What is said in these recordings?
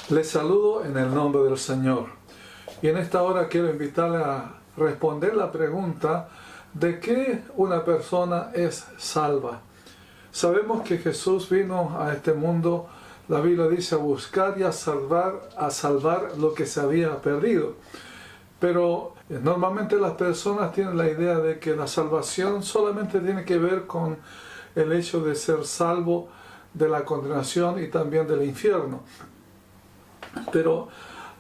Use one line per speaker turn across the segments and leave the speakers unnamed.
Les saludo en el nombre del Señor. Y en esta hora quiero invitarle a responder la pregunta de qué una persona es salva. Sabemos que Jesús vino a este mundo, la Biblia dice, a buscar y a salvar lo que se había perdido. Pero normalmente las personas tienen la idea de que la salvación solamente tiene que ver con el hecho de ser salvo de la condenación y también del infierno. Pero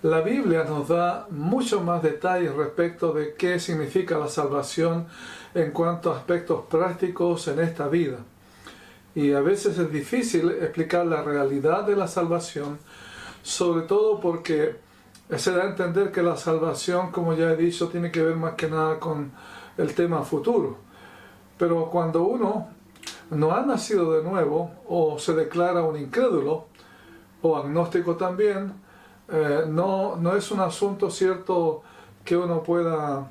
la Biblia nos da mucho más detalles respecto de qué significa la salvación en cuanto a aspectos prácticos en esta vida. Y a veces es difícil explicar la realidad de la salvación, sobre todo porque se da a entender que la salvación, como ya he dicho, tiene que ver más que nada con el tema futuro. Pero cuando uno no ha nacido de nuevo o se declara un incrédulo o agnóstico también, no es un asunto cierto que uno pueda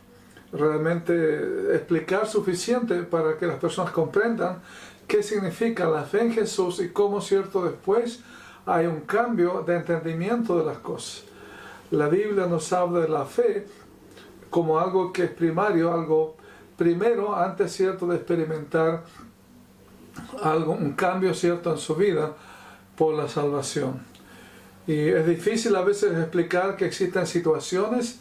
realmente explicar suficiente para que las personas comprendan qué significa la fe en Jesús y cómo cierto después hay un cambio de entendimiento de las cosas. La Biblia nos habla de la fe como algo que es primario, algo primero antes cierto de experimentar un cambio cierto en su vida por la salvación. Y es difícil a veces explicar que existen situaciones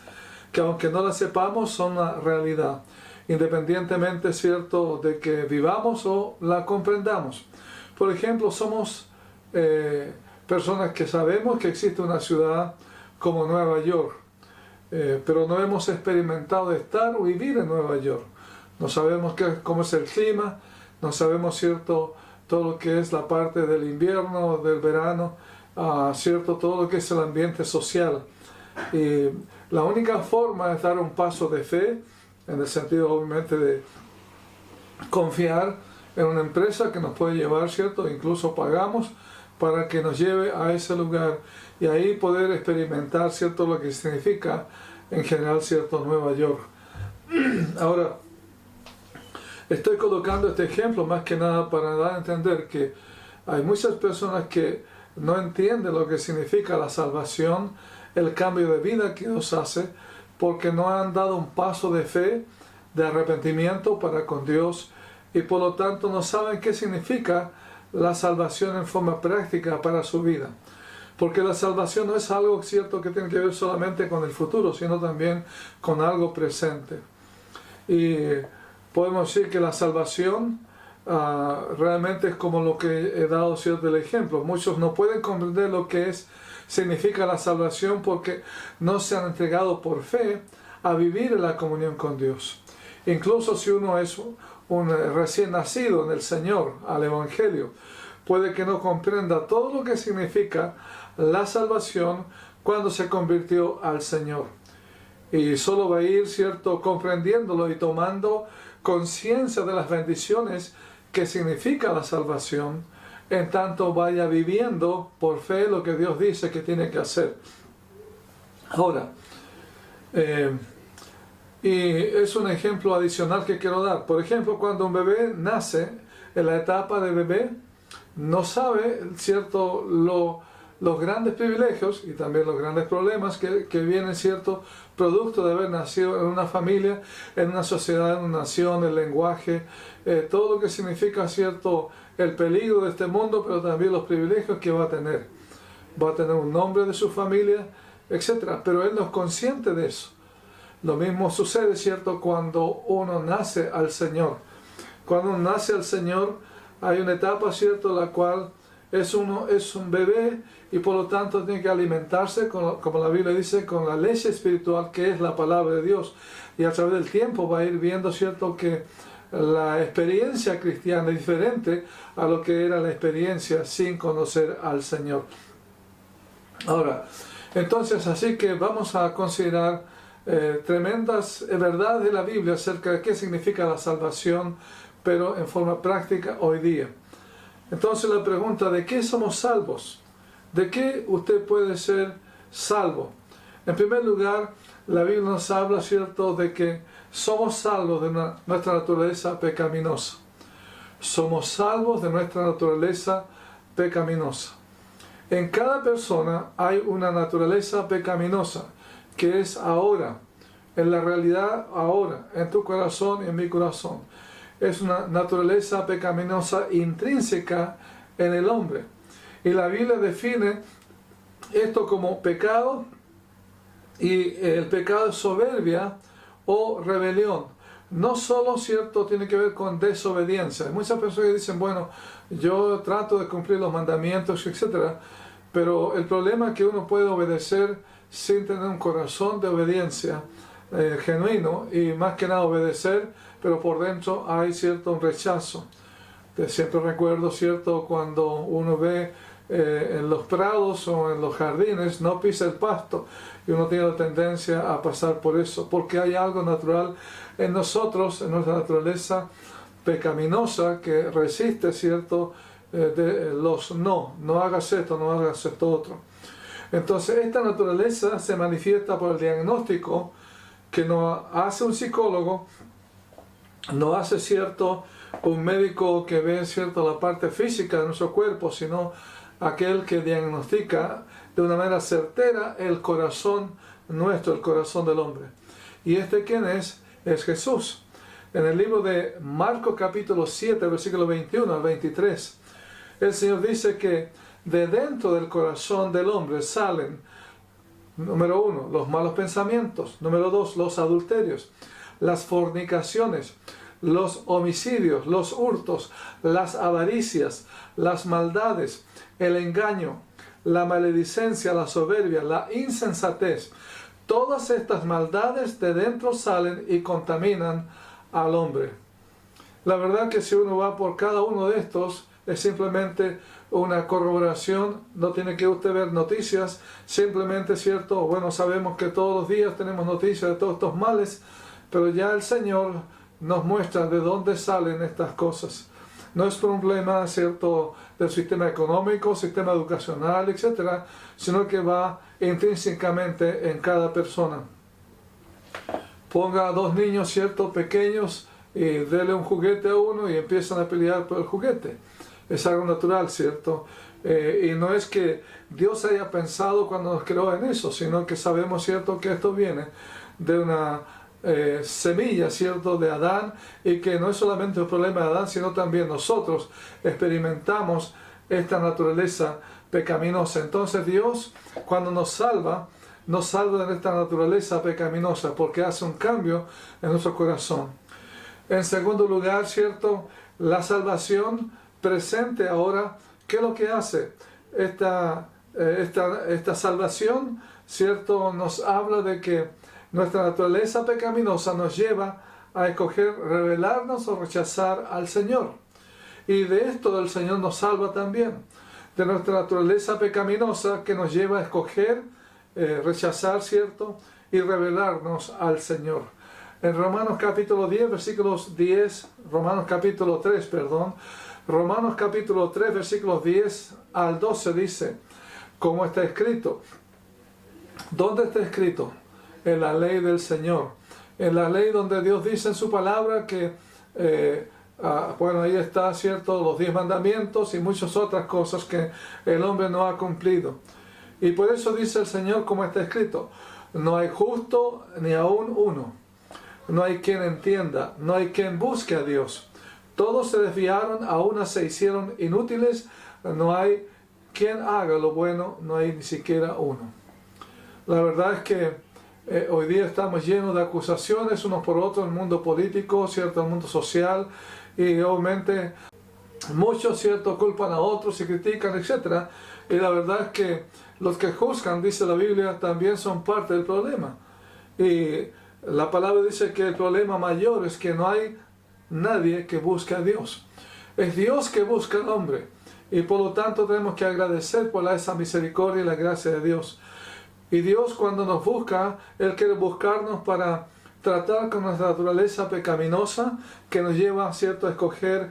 que aunque no las sepamos son una realidad, independientemente cierto de que vivamos o la comprendamos. Por ejemplo, somos personas que sabemos que existe una ciudad como Nueva York, pero no hemos experimentado estar o vivir en Nueva York. No sabemos cómo es el clima, no sabemos cierto todo lo que es la parte del invierno, del verano, cierto todo lo que es el ambiente social. Y la única forma es dar un paso de fe, en el sentido obviamente de confiar en una empresa que nos puede llevar, cierto, incluso pagamos para que nos lleve a ese lugar y ahí poder experimentar cierto lo que significa en general cierto Nueva York. Ahora, estoy colocando este ejemplo más que nada para dar a entender que hay muchas personas que no entienden lo que significa la salvación, el cambio de vida que Dios hace, porque no han dado un paso de fe, de arrepentimiento para con Dios, y por lo tanto no saben qué significa la salvación en forma práctica para su vida. Porque la salvación no es algo cierto que tiene que ver solamente con el futuro, sino también con algo presente. Y podemos decir que la salvación realmente es como lo que he dado cierto el ejemplo. Muchos no pueden comprender lo que significa la salvación porque no se han entregado por fe a vivir en la comunión con Dios. Incluso si uno es un recién nacido en el Señor, al Evangelio, puede que no comprenda todo lo que significa la salvación cuando se convirtió al Señor. Y solo va a ir, cierto, comprendiéndolo y tomando conciencia de las bendiciones que significa la salvación, en tanto vaya viviendo por fe lo que Dios dice que tiene que hacer. Ahora, y es un ejemplo adicional que quiero dar. Por ejemplo, cuando un bebé nace, en la etapa de bebé, no sabe, cierto, los grandes privilegios y también los grandes problemas que vienen, cierto, producto de haber nacido en una familia, en una sociedad, en una nación, el lenguaje, todo lo que significa, cierto, el peligro de este mundo, pero también los privilegios que va a tener. Va a tener un nombre de su familia, etc. Pero él no es consciente de eso. Lo mismo sucede, cierto, cuando uno nace al Señor. Cuando uno nace al Señor, hay una etapa, cierto, la cual es un bebé y por lo tanto tiene que alimentarse, como la Biblia dice, con la leche espiritual que es la palabra de Dios. Y a través del tiempo va a ir viendo, cierto, que la experiencia cristiana es diferente a lo que era la experiencia sin conocer al Señor. Ahora, entonces, así que vamos a considerar tremendas verdades de la Biblia acerca de qué significa la salvación, pero en forma práctica hoy día. Entonces la pregunta, ¿de qué somos salvos? ¿De qué usted puede ser salvo? En primer lugar, la Biblia nos habla, cierto, de que somos salvos de nuestra naturaleza pecaminosa. Somos salvos de nuestra naturaleza pecaminosa. En cada persona hay una naturaleza pecaminosa, que es ahora, en la realidad ahora, en tu corazón y en mi corazón. Es una naturaleza pecaminosa intrínseca en el hombre. Y la Biblia define esto como pecado, y el pecado es soberbia o rebelión. No solo, cierto, tiene que ver con desobediencia. Hay muchas personas que dicen, bueno, yo trato de cumplir los mandamientos, etc. Pero el problema es que uno puede obedecer sin tener un corazón de obediencia genuino, y más que nada obedecer, pero por dentro hay cierto rechazo. Siempre recuerdo, cierto, cuando uno ve en los prados o en los jardines, no pisa el pasto, y uno tiene la tendencia a pasar por eso, porque hay algo natural en nosotros, en nuestra naturaleza pecaminosa, que resiste, cierto, de los no hagas esto, no hagas esto otro. Entonces esta naturaleza se manifiesta por el diagnóstico que nos hace un psicólogo, no hace, cierto, un médico que ve, cierto, la parte física de nuestro cuerpo, sino aquel que diagnostica de una manera certera el corazón nuestro, el corazón del hombre. ¿Y quién es? Es Jesús. En el libro de Marcos capítulo 7, versículo 21 al 23, el Señor dice que de dentro del corazón del hombre salen, número 1, los malos pensamientos, número 2, los adulterios, las fornicaciones, los homicidios, los hurtos, las avaricias, las maldades, el engaño, la maledicencia, la soberbia, la insensatez. Todas estas maldades de dentro salen y contaminan al hombre. La verdad que si uno va por cada uno de estos, es simplemente una corroboración. No tiene que usted ver noticias, simplemente, cierto, bueno, sabemos que todos los días tenemos noticias de todos estos males, pero ya el Señor nos muestra de dónde salen estas cosas. No es problema, cierto, del sistema económico, sistema educacional, etcétera, sino que va intrínsecamente en cada persona. Ponga a dos niños, cierto, pequeños, y dele un juguete a uno y empiezan a pelear por el juguete. Es algo natural, ¿cierto? Y no es que Dios haya pensado cuando nos creó en eso, sino que sabemos, ¿cierto?, que esto viene de una semilla, ¿cierto?, de Adán, y que no es solamente el problema de Adán, sino también nosotros experimentamos esta naturaleza pecaminosa. Entonces Dios, cuando nos salva de esta naturaleza pecaminosa, porque hace un cambio en nuestro corazón. En segundo lugar, ¿cierto?, la salvación presente ahora, ¿qué es lo que hace? Esta salvación, ¿cierto?, nos habla de que nuestra naturaleza pecaminosa nos lleva a escoger rebelarnos o rechazar al Señor. Y de esto el Señor nos salva también, de nuestra naturaleza pecaminosa que nos lleva a escoger, rechazar, ¿cierto?, y rebelarnos al Señor. En Romanos capítulo 10, versículos 10, Romanos capítulo 3, versículos 10 al 12 dice, como está escrito. ¿Dónde está escrito? En la ley del Señor. En la ley donde Dios dice en su palabra que, bueno, ahí está, ¿cierto?, los 10 mandamientos y muchas otras cosas que el hombre no ha cumplido. Y por eso dice el Señor, como está escrito, no hay justo ni aún uno. No hay quien entienda, no hay quien busque a Dios. Todos se desviaron, a una se hicieron inútiles, no hay quien haga lo bueno, no hay ni siquiera uno. La verdad es que hoy día estamos llenos de acusaciones unos por otros, en el mundo político, ¿cierto?, el mundo social, y obviamente muchos, ¿cierto?, culpan a otros y critican, etc. Y la verdad es que los que juzgan, dice la Biblia, también son parte del problema. Y la palabra dice que el problema mayor es que no hay nadie que busque a Dios. Es Dios que busca al hombre. Y por lo tanto tenemos que agradecer por esa misericordia y la gracia de Dios. Y Dios, cuando nos busca, Él quiere buscarnos para tratar con nuestra naturaleza pecaminosa, que nos lleva, ¿cierto?, a escoger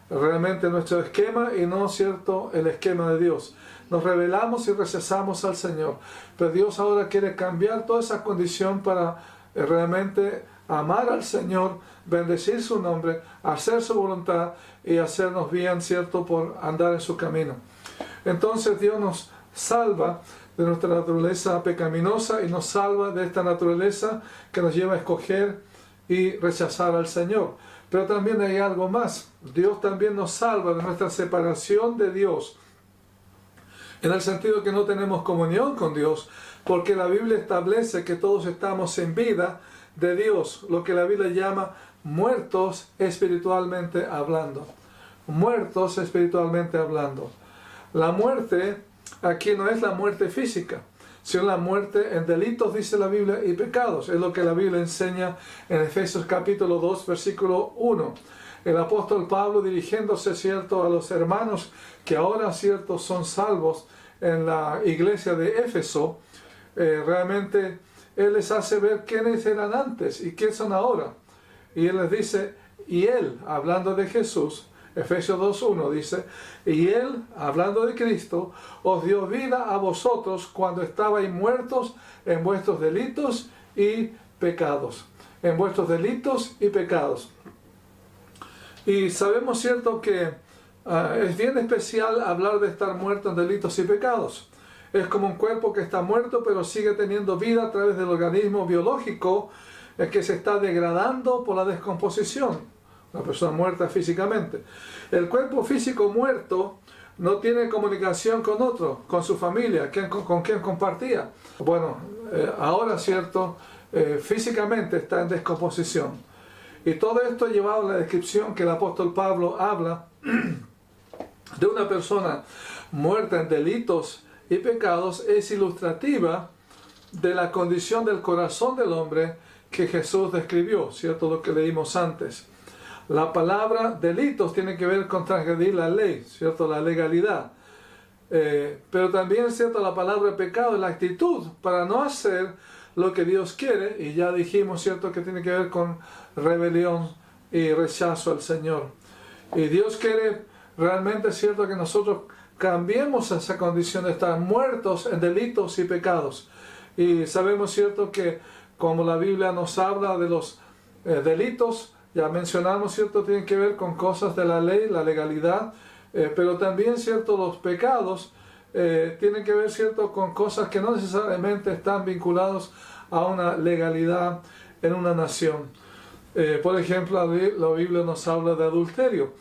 realmente nuestro esquema y no, ¿cierto?, el esquema de Dios. Nos rebelamos y rechazamos al Señor. Pero Dios ahora quiere cambiar toda esa condición para realmente amar al Señor, bendecir su nombre, hacer su voluntad y hacernos bien, ¿cierto?, por andar en su camino. Entonces Dios nos salva de nuestra naturaleza pecaminosa y nos salva de esta naturaleza que nos lleva a escoger y rechazar al Señor. Pero también hay algo más. Dios también nos salva de nuestra separación de Dios, en el sentido que no tenemos comunión con Dios, porque la Biblia establece que todos estamos en vida de Dios, lo que la Biblia llama muertos espiritualmente hablando. Muertos espiritualmente hablando. La muerte aquí no es la muerte física, sino la muerte en delitos, dice la Biblia, y pecados. Es lo que la Biblia enseña en Efesios capítulo 2, versículo 1. El apóstol Pablo, dirigiéndose, cierto, a los hermanos que ahora, cierto, son salvos en la iglesia de Éfeso, realmente él les hace ver quiénes eran antes y quiénes son ahora. Y él les dice, y él, hablando de Jesús, Efesios 2.1 dice, y él, hablando de Cristo, os dio vida a vosotros cuando estabais muertos en vuestros delitos y pecados. En vuestros delitos y pecados. Y sabemos, cierto, que es bien especial hablar de estar muerto en delitos y pecados. Es como un cuerpo que está muerto pero sigue teniendo vida a través del organismo biológico que se está degradando por la descomposición. Una persona muerta físicamente. El cuerpo físico muerto no tiene comunicación con otro, con su familia, con quien compartía. Bueno, ahora, cierto, físicamente está en descomposición. Y todo esto llevado a la descripción que el apóstol Pablo habla de una persona muerta en delitos y pecados, es ilustrativa de la condición del corazón del hombre que Jesús describió, ¿cierto? Lo que leímos antes. La palabra delitos tiene que ver con transgredir la ley, ¿cierto? La legalidad. Pero también, ¿cierto? La palabra pecado es la actitud para no hacer lo que Dios quiere. Y ya dijimos, ¿cierto? Que tiene que ver con rebelión y rechazo al Señor. Y Dios quiere realmente, ¿cierto? Que nosotros cambiemos esa condición de estar muertos en delitos y pecados. Y sabemos, ¿cierto? Que como la Biblia nos habla de los delitos, ya mencionamos, ¿cierto? Tienen que ver con cosas de la ley, la legalidad, pero también, ¿cierto? Los pecados tienen que ver, ¿cierto? Con cosas que no necesariamente están vinculados a una legalidad en una nación. Por ejemplo, la Biblia nos habla de adulterio.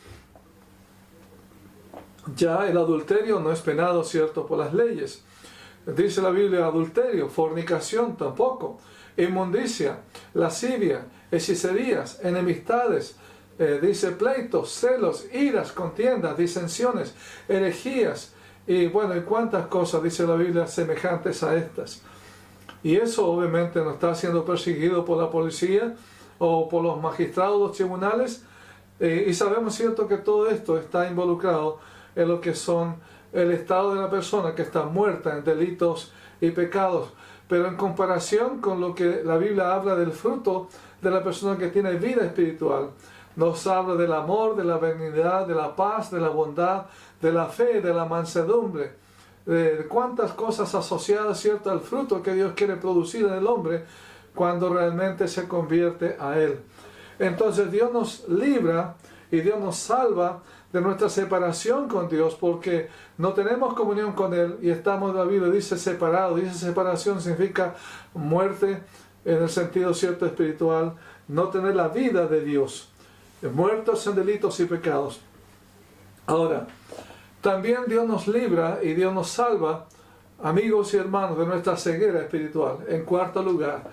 Ya el adulterio no es penado, ¿cierto? Por las leyes. Dice la Biblia adulterio, fornicación tampoco, inmundicia, lascivia, hechicerías, enemistades, dice pleitos, celos, iras, contiendas, disensiones, herejías, y bueno, y cuántas cosas dice la Biblia semejantes a estas. Y eso obviamente no está siendo perseguido por la policía o por los magistrados, los tribunales, y sabemos, cierto, que todo esto está involucrado en lo que son el estado de la persona que está muerta en delitos y pecados. Pero en comparación con lo que la Biblia habla del fruto de la persona que tiene vida espiritual, nos habla del amor, de la benignidad, de la paz, de la bondad, de la fe, de la mansedumbre, de cuántas cosas asociadas, ¿cierto?, al fruto que Dios quiere producir en el hombre cuando realmente se convierte a Él. Entonces Dios nos libra y Dios nos salva de nuestra separación con Dios, porque no tenemos comunión con Él y estamos, la Biblia dice separados. Dice separación significa muerte en el sentido, cierto, espiritual, no tener la vida de Dios, muertos en delitos y pecados. Ahora, también Dios nos libra y Dios nos salva, amigos y hermanos, de nuestra ceguera espiritual. En cuarto lugar,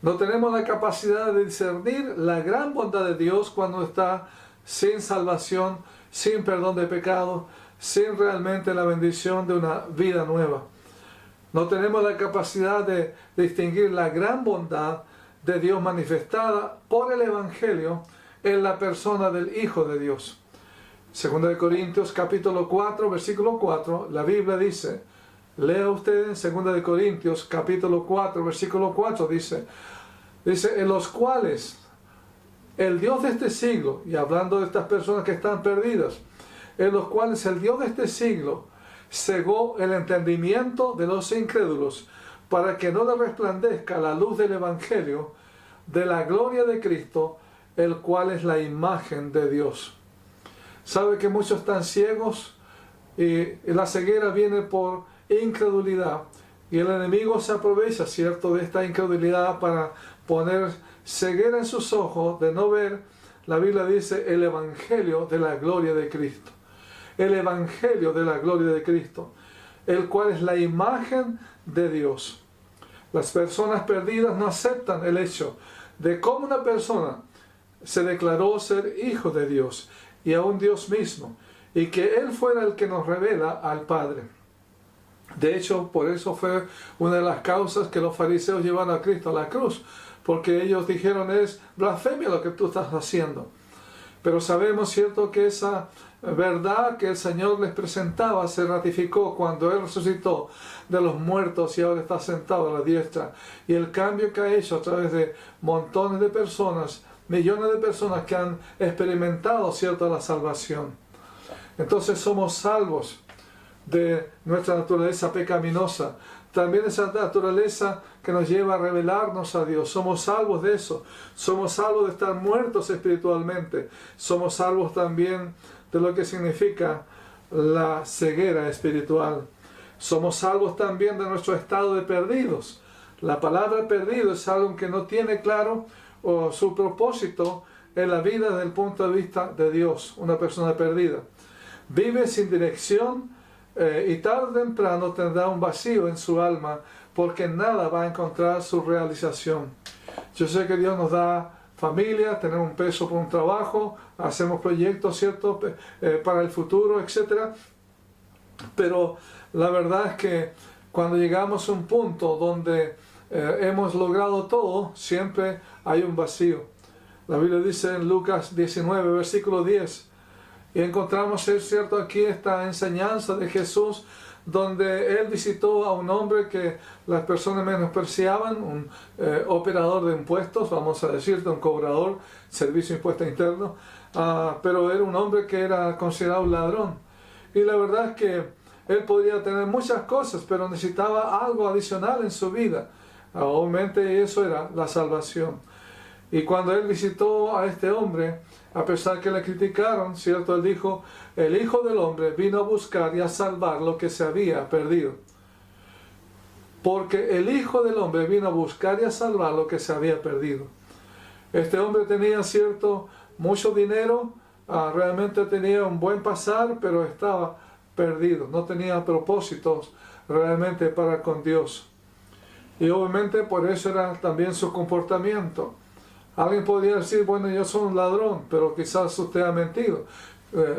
no tenemos la capacidad de discernir la gran bondad de Dios cuando está sin salvación, sin perdón de pecado, sin realmente la bendición de una vida nueva. No tenemos la capacidad de distinguir la gran bondad de Dios manifestada por el Evangelio en la persona del Hijo de Dios. Segunda de Corintios capítulo 4, versículo 4, la Biblia dice, lea usted en Segunda de Corintios capítulo 4, versículo 4, dice, en los cuales el Dios de este siglo, y hablando de estas personas que están perdidas, en los cuales el Dios de este siglo cegó el entendimiento de los incrédulos, para que no les resplandezca la luz del Evangelio, de la gloria de Cristo, el cual es la imagen de Dios. ¿Sabe que muchos están ciegos Y la ceguera viene por incredulidad. Y el enemigo se aprovecha, ¿cierto?, de esta incredulidad para poner ceguera en sus ojos de no ver. La Biblia dice el evangelio de la gloria de Cristo. El evangelio de la gloria de Cristo, el cual es la imagen de Dios. Las personas perdidas no aceptan el hecho de cómo una persona se declaró ser hijo de Dios y aún Dios mismo, y que Él fuera el que nos revela al Padre. De hecho, por eso fue una de las causas que los fariseos llevaron a Cristo a la cruz, porque ellos dijeron: es blasfemia lo que tú estás haciendo. Pero sabemos, ¿cierto?, que esa verdad que el Señor les presentaba se ratificó cuando Él resucitó de los muertos y ahora está sentado a la diestra. Y el cambio que ha hecho a través de montones de personas, millones de personas que han experimentado, ¿cierto?, la salvación. Entonces somos salvos de nuestra naturaleza pecaminosa. También esa naturaleza que nos lleva a revelarnos a Dios. Somos salvos de eso. Somos salvos de estar muertos espiritualmente. Somos salvos también de lo que significa la ceguera espiritual. Somos salvos también de nuestro estado de perdidos. La palabra perdido es algo que no tiene claro su propósito en la vida desde el punto de vista de Dios. Una persona perdida vive sin dirección, y tarde o temprano tendrá un vacío en su alma, porque en nada va a encontrar su realización. Yo sé que Dios nos da familia, tenemos un peso por un trabajo, hacemos proyectos, ¿cierto?, para el futuro, etc. Pero la verdad es que cuando llegamos a un punto donde hemos logrado todo, siempre hay un vacío. La Biblia dice en Lucas 19, versículo 10, y encontramos, es cierto, aquí esta enseñanza de Jesús, donde Él visitó a un hombre que las personas menospreciaban, un operador de impuestos, vamos a decirte, un cobrador, servicio de impuestos internos, pero era un hombre que era considerado un ladrón. Y la verdad es que él podría tener muchas cosas, pero necesitaba algo adicional en su vida. Obviamente eso era la salvación. Y cuando Él visitó a este hombre, a pesar que le criticaron, ¿cierto?, Él dijo: el Hijo del Hombre vino a buscar y a salvar lo que se había perdido. Porque el Hijo del Hombre vino a buscar y a salvar lo que se había perdido. Este hombre tenía, ¿cierto?, mucho dinero, realmente tenía un buen pasar, pero estaba perdido, no tenía propósitos realmente para con Dios. Y obviamente por eso era también su comportamiento. Alguien podría decir: bueno, yo soy un ladrón, pero quizás usted ha mentido,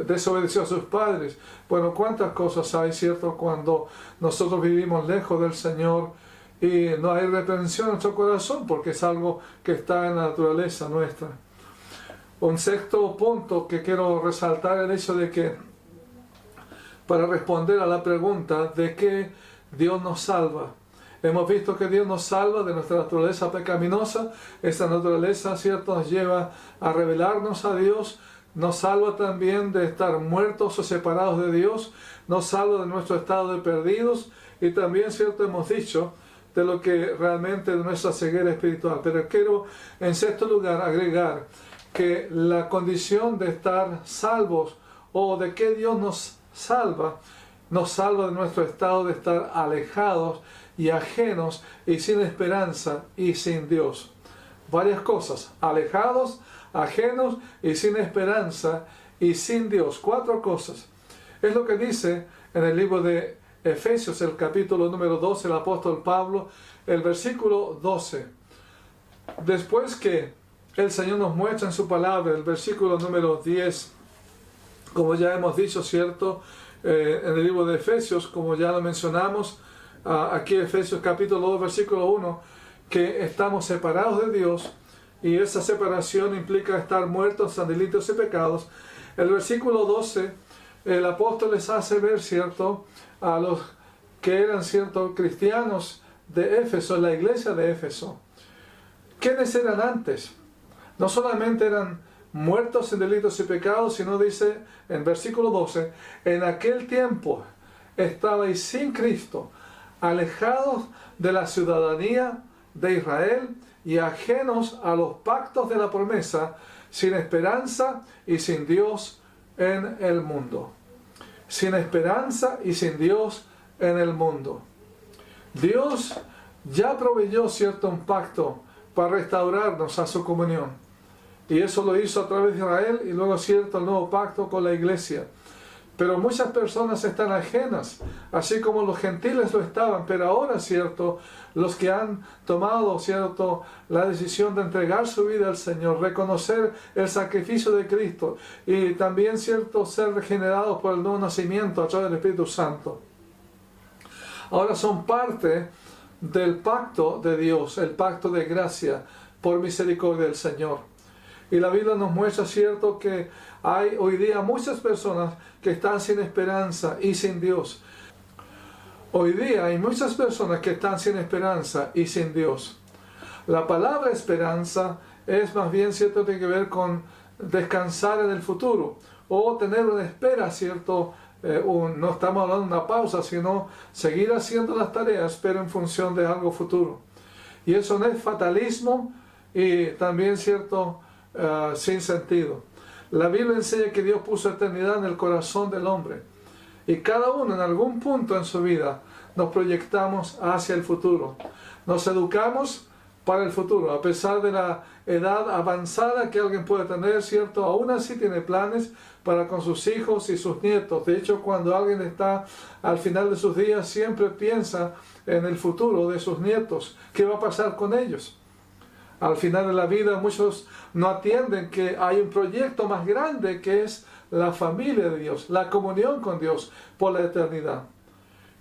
desobedeció a sus padres. Bueno, cuántas cosas hay, ¿cierto?, cuando nosotros vivimos lejos del Señor y no hay reprensión en nuestro corazón, porque es algo que está en la naturaleza nuestra. Un sexto punto que quiero resaltar es el hecho de que, para responder a la pregunta de qué Dios nos salva, hemos visto que Dios nos salva de nuestra naturaleza pecaminosa. Esta naturaleza, ¿cierto?, nos lleva a revelarnos a Dios. Nos salva también de estar muertos o separados de Dios. Nos salva de nuestro estado de perdidos. Y también, ¿cierto?, hemos dicho de lo que realmente de nuestra ceguera espiritual. Pero quiero, en sexto lugar, agregar que la condición de estar salvos, o de que Dios nos salva de nuestro estado de estar alejados y ajenos y sin esperanza y sin Dios. Varias cosas: alejados, ajenos y sin esperanza y sin Dios. 4 cosas. Es lo que dice en el libro de Efesios, el capítulo número 12, el apóstol Pablo, el versículo 12. Después que el Señor nos muestra en su palabra, el versículo número 10, como ya hemos dicho, ¿cierto?, en el libro de Efesios, como ya lo mencionamos, aquí Efesios capítulo 2, versículo 1, que estamos separados de Dios, y esa separación implica estar muertos en delitos y pecados. El versículo 12, el apóstol les hace ver, ¿cierto?, a los que eran, ¿cierto?, cristianos de Éfeso, la iglesia de Éfeso. ¿Quiénes eran antes? No solamente eran muertos en delitos y pecados, sino dice en versículo 12, en aquel tiempo estabais sin Cristo, alejados de la ciudadanía de Israel y ajenos a los pactos de la promesa, sin esperanza y sin Dios en el mundo. sin esperanza y sin Dios en el mundo. Dios ya proveyó cierto un pacto para restaurarnos a su comunión. Y eso lo hizo a través de Israel y luego cierto el nuevo pacto con la iglesia. Pero muchas personas están ajenas, así como los gentiles lo estaban, pero ahora, cierto, los que han tomado, cierto, la decisión de entregar su vida al Señor, reconocer el sacrificio de Cristo y también, cierto, ser regenerados por el nuevo nacimiento a través del Espíritu Santo. Ahora son parte del pacto de Dios, el pacto de gracia por misericordia del Señor. Y la Biblia nos muestra, cierto, que hay hoy día muchas personas que están sin esperanza y sin Dios. Hoy día hay muchas personas que están sin esperanza y sin Dios. La palabra esperanza es más bien, cierto, tiene que ver con descansar en el futuro o tener una espera, cierto. No estamos hablando de una pausa, sino seguir haciendo las tareas, pero en función de algo futuro. Y eso no es fatalismo y también, cierto, sin sentido. La Biblia enseña que Dios puso eternidad en el corazón del hombre. Y cada uno en algún punto en su vida nos proyectamos hacia el futuro. Nos educamos para el futuro. A pesar de la edad avanzada que alguien puede tener, ¿cierto? Aún así tiene planes para con sus hijos y sus nietos. De hecho, cuando alguien está al final de sus días, siempre piensa en el futuro de sus nietos. ¿Qué va a pasar con ellos? Al final de la vida muchos no atienden que hay un proyecto más grande que es la familia de Dios, la comunión con Dios por la eternidad.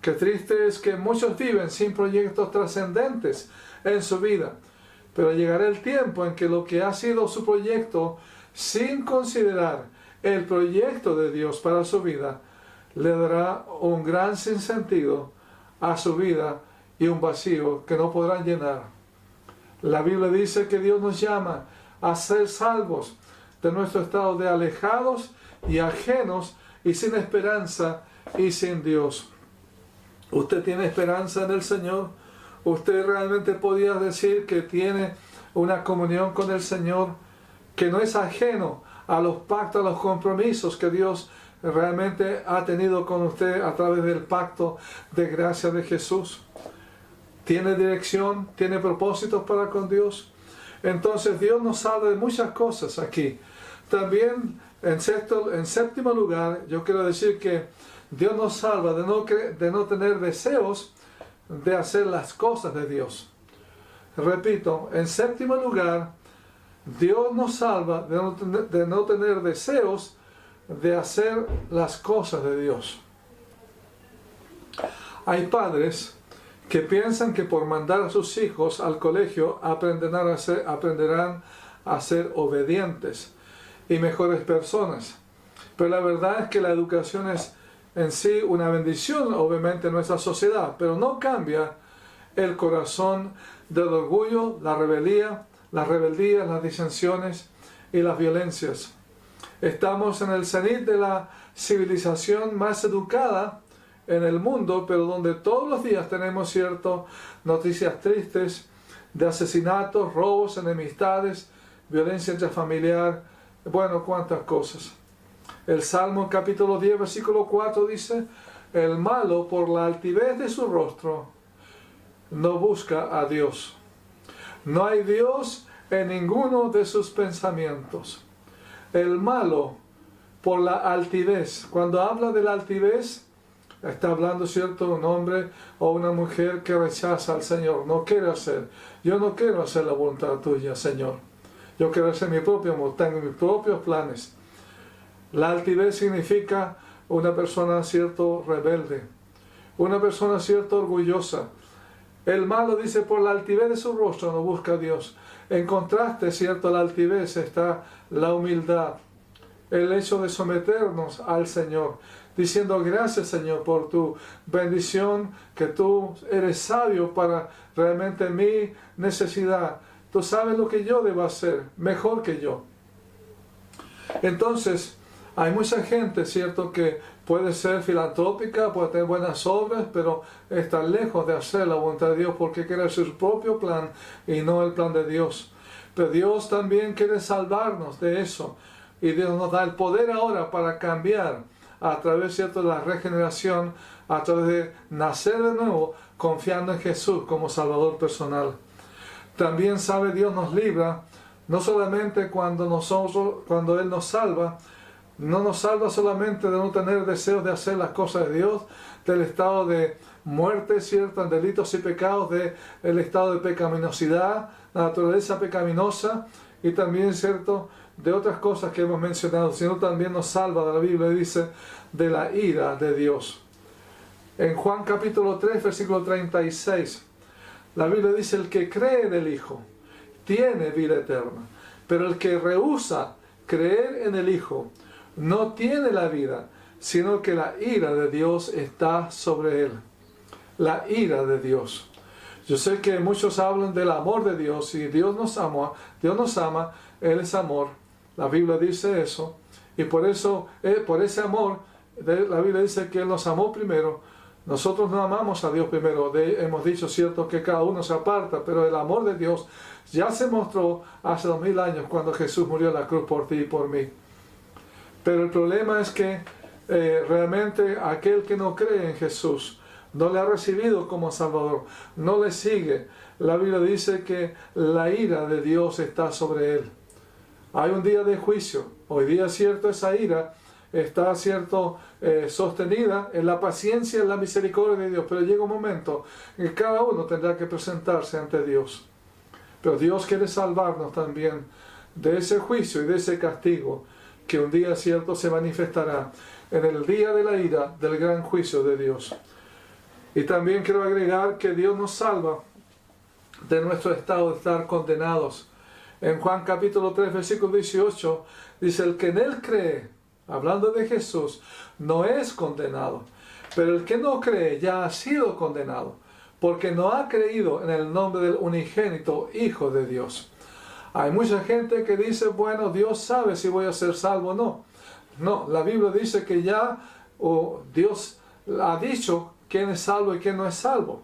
Qué triste es que muchos viven sin proyectos trascendentes en su vida. Pero llegará el tiempo en que lo que ha sido su proyecto, sin considerar el proyecto de Dios para su vida, le dará un gran sinsentido a su vida y un vacío que no podrán llenar. La Biblia dice que Dios nos llama a ser salvos de nuestro estado de alejados y ajenos y sin esperanza y sin Dios. ¿Usted tiene esperanza en el Señor? ¿Usted realmente podría decir que tiene una comunión con el Señor, que no es ajeno a los pactos, a los compromisos que Dios realmente ha tenido con usted a través del pacto de gracia de Jesús? ¿Tiene dirección? ¿Tiene propósitos para con Dios? Entonces Dios nos habla de muchas cosas aquí. También en séptimo lugar, yo quiero decir que Dios nos salva de no tener deseos de hacer las cosas de Dios. Repito, en séptimo lugar, Dios nos salva de no tener deseos de hacer las cosas de Dios. Hay padres que piensan que por mandar a sus hijos al colegio aprenderán a ser obedientes y mejores personas. Pero la verdad es que la educación es en sí una bendición, obviamente, en nuestra sociedad, pero no cambia el corazón del orgullo, la rebeldía, las disensiones y las violencias. Estamos en el cenit de la civilización más educada en el mundo, pero donde todos los días tenemos, cierto, noticias tristes de asesinatos, robos, enemistades, violencia intrafamiliar, bueno, cuántas cosas. El Salmo capítulo 10, versículo 4 dice: el malo por la altivez de su rostro no busca a Dios. No hay Dios en ninguno de sus pensamientos. El malo por la altivez. Cuando habla de la altivez, está hablando, cierto, un hombre o una mujer que rechaza al Señor. No quiere hacer. Yo no quiero hacer la voluntad tuya, Señor. Yo quiero hacer mi propio amor. Tengo mis propios planes. La altivez significa una persona, cierto, rebelde. Una persona, cierto, orgullosa. El malo dice, por la altivez de su rostro no busca a Dios. En contraste, cierto, a la altivez está la humildad. El hecho de someternos al Señor, diciendo gracias, Señor, por tu bendición, que tú eres sabio para realmente mi necesidad. Tú sabes lo que yo debo hacer, mejor que yo. Entonces, hay mucha gente, cierto, que puede ser filantrópica, puede tener buenas obras, pero está lejos de hacer la voluntad de Dios porque quiere hacer su propio plan y no el plan de Dios. Pero Dios también quiere salvarnos de eso. Y Dios nos da el poder ahora para cambiar a través, ¿cierto?, de la regeneración, a través de nacer de nuevo, confiando en Jesús como Salvador personal. También sabe Dios nos libra, no solamente cuando Él nos salva, no nos salva solamente de no tener deseos de hacer las cosas de Dios, del estado de muerte, ¿cierto?, en delitos y pecados, del estado de pecaminosidad, la naturaleza pecaminosa, y también, ¿cierto?, de otras cosas que hemos mencionado, sino también nos salva, de la Biblia dice, de la ira de Dios. En Juan capítulo 3, versículo 36, la Biblia dice: el que cree en el Hijo tiene vida eterna, pero el que rehúsa creer en el Hijo no tiene la vida, sino que la ira de Dios está sobre él. La ira de Dios. Yo sé que muchos hablan del amor de Dios, y Dios nos ama, Él es amor. La Biblia dice eso, y por eso, por ese amor, la Biblia dice que Él nos amó primero. Nosotros no amamos a Dios primero. Hemos dicho, cierto, que cada uno se aparta, pero el amor de Dios ya se mostró hace 2000 años cuando Jesús murió en la cruz por ti y por mí. Pero el problema es que realmente aquel que no cree en Jesús, no le ha recibido como Salvador, no le sigue, la Biblia dice que la ira de Dios está sobre él. Hay un día de juicio. Hoy día, cierto, esa ira está, cierto, sostenida en la paciencia y en la misericordia de Dios, pero llega un momento en que cada uno tendrá que presentarse ante Dios. Pero Dios quiere salvarnos también de ese juicio y de ese castigo que un día, cierto, se manifestará en el día de la ira del gran juicio de Dios. Y también quiero agregar que Dios nos salva de nuestro estado de estar condenados. En Juan capítulo 3, versículo 18, dice: el que en Él cree, hablando de Jesús, no es condenado, pero el que no cree ya ha sido condenado, porque no ha creído en el nombre del unigénito Hijo de Dios. Hay mucha gente que dice: bueno, Dios sabe si voy a ser salvo o no. No, la Biblia dice que ya Dios ha dicho quién es salvo y quién no es salvo.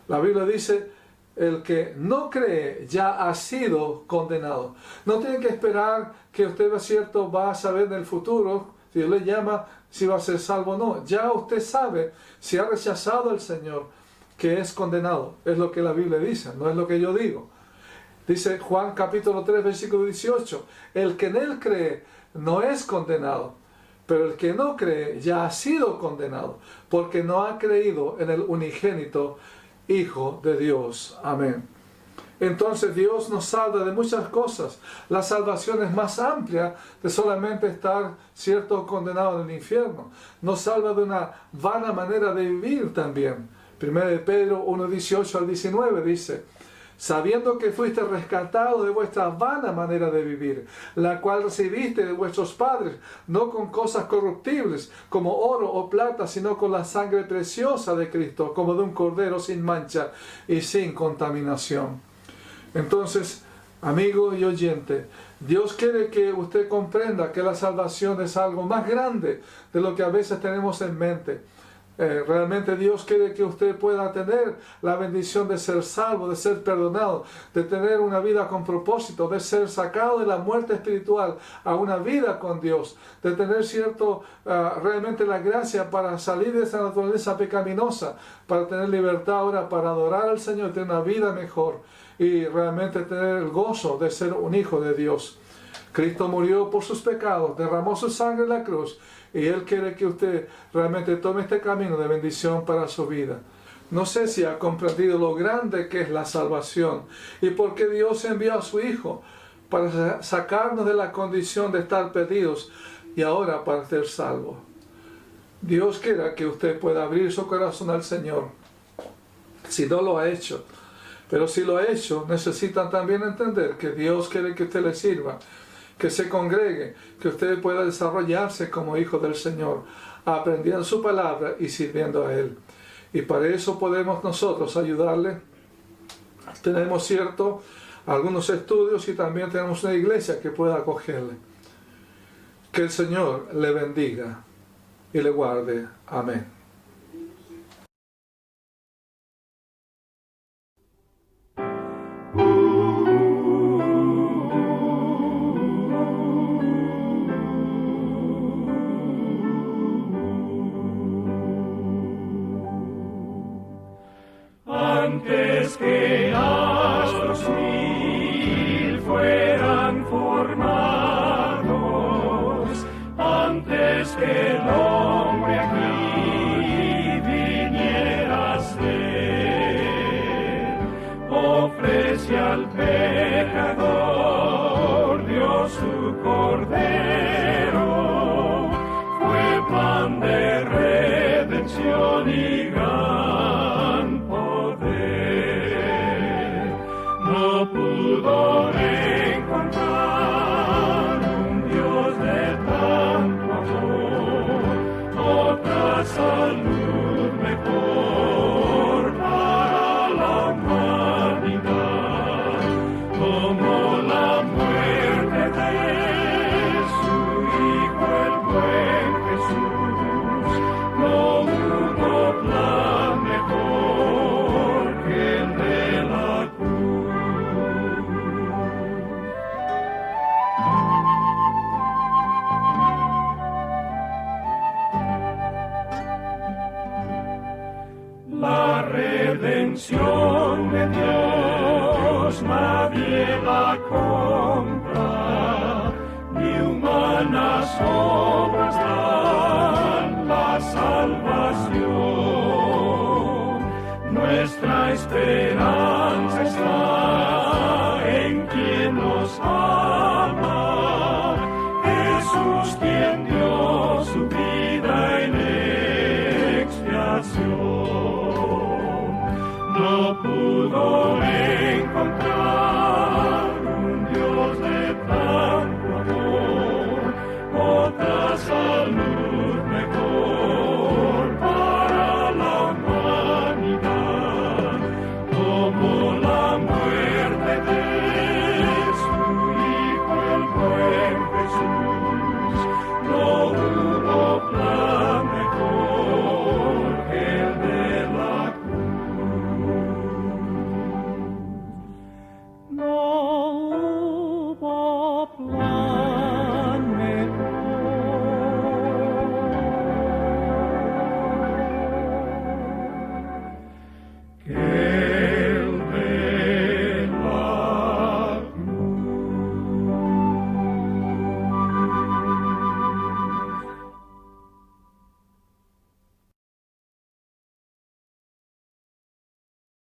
La Biblia dice: el que no cree ya ha sido condenado. No tiene que esperar que usted, cierto, va a saber en el futuro, si Dios le llama, si va a ser salvo o no. Ya usted sabe, si ha rechazado al Señor, que es condenado. Es lo que la Biblia dice, no es lo que yo digo. Dice Juan capítulo 3, versículo 18, el que en Él cree no es condenado, pero el que no cree ya ha sido condenado, porque no ha creído en el unigénito Hijo de Dios. Amén. Entonces Dios nos salva de muchas cosas. La salvación es más amplia de solamente estar, cierto, condenado en el infierno. Nos salva de una vana manera de vivir también. 1 Pedro 1, 18 al 19 dice: sabiendo que fuiste rescatado de vuestra vana manera de vivir, la cual recibiste de vuestros padres, no con cosas corruptibles, como oro o plata, sino con la sangre preciosa de Cristo, como de un cordero sin mancha y sin contaminación. Entonces, amigo y oyente, Dios quiere que usted comprenda que la salvación es algo más grande de lo que a veces tenemos en mente. Realmente Dios quiere que usted pueda tener la bendición de ser salvo, de ser perdonado, de tener una vida con propósito, de ser sacado de la muerte espiritual a una vida con Dios, de tener, cierto, realmente la gracia para salir de esa naturaleza pecaminosa, para tener libertad ahora para adorar al Señor, tener una vida mejor y realmente tener el gozo de ser un hijo de Dios. Cristo murió por sus pecados, derramó su sangre en la cruz, y Él quiere que usted realmente tome este camino de bendición para su vida. No sé si ha comprendido lo grande que es la salvación y por qué Dios envió a su Hijo para sacarnos de la condición de estar perdidos y ahora para ser salvos. Dios quiera que usted pueda abrir su corazón al Señor, si no lo ha hecho. Pero si lo ha hecho, necesitan también entender que Dios quiere que usted le sirva, que se congregue, que usted pueda desarrollarse como hijo del Señor, aprendiendo su palabra y sirviendo a Él. Y para eso podemos nosotros ayudarle. Tenemos, cierto, algunos estudios y también tenemos una iglesia que pueda acogerle. Que el Señor le bendiga y le guarde. Amén.
Antes que astros mil fueran formados, antes que el hombre aquí viniera a ser, ofrece al pecador Dios su cordero, fue pan de redención y gran poder. No pudo encontrar un Dios de tanto amor, otra salud mejor para la humanidad, como la muerte de su Hijo el buen Jesús. No hubo plan mejor que el de la cruz. La redención de Dios nadie la compra, ni humanas obras dan la salvación. Nuestra esperanza está en quien nos ama, Jesús quien dio su vida